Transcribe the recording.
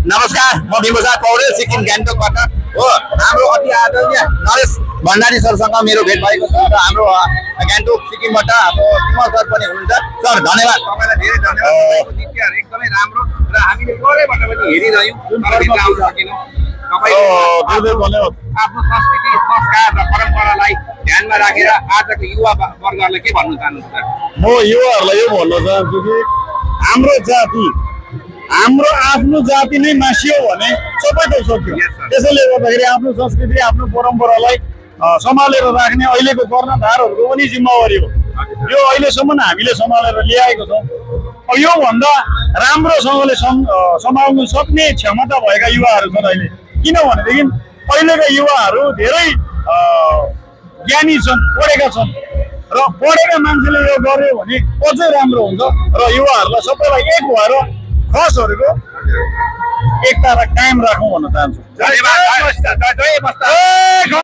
नमस्कार, म भीमप्रसाद पौडेल सिक्किम गान्तोकबाट हो। हाम्रो अति आदरणीय नरेश भण्डारी सरसँग मेरो भेट भएको छ र हाम्रो गान्तोक सिक्किमबाट अब विमल सर पनि हुनुहुन्छ। सर धन्यवाद, तपाईँलाई धेरै धन्यवाद। तपाईँको नृत्यहरू एकदमै राम्रो र हामीले परैबाट पनि हेरिरह्यौँ तर भित्र आउन सकेनौँ। आफ्नो संस्कृति संस्कार र परम्परालाई ध्यानमा राखेर आजको युवा वर्गहरूलाई के भन्नु चाहनुहुन्छ? म युवाहरूलाई यो भन्न चाहन्छु कि हाम्रो आफ्नो जाति नै मासियो भने सबै थोक सक्यो। त्यसैले गर्दाखेरि आफ्नो संस्कृति आफ्नो परम्परालाई सम्हालेर राख्ने अहिलेको कर्णधारहरूको पनि जिम्मेवारी हो। यो अहिलेसम्म हामीले सम्हालेर ल्याएको छौँ। यो भन्दा राम्रोसँगले सम्हाल्नु सक्ने क्षमता भएका युवाहरू छन् अहिले। किनभनेदेखि अहिलेका युवाहरू धेरै ज्ञानी छन्, पढेका छन् र पढेका मान्छेले यो गर्यो भने अझै राम्रो हुन्छ र युवाहरूलाई सबैलाई एक भएर खसहरूको एकतालाई कायम राखौँ भन्न चाहन्छु।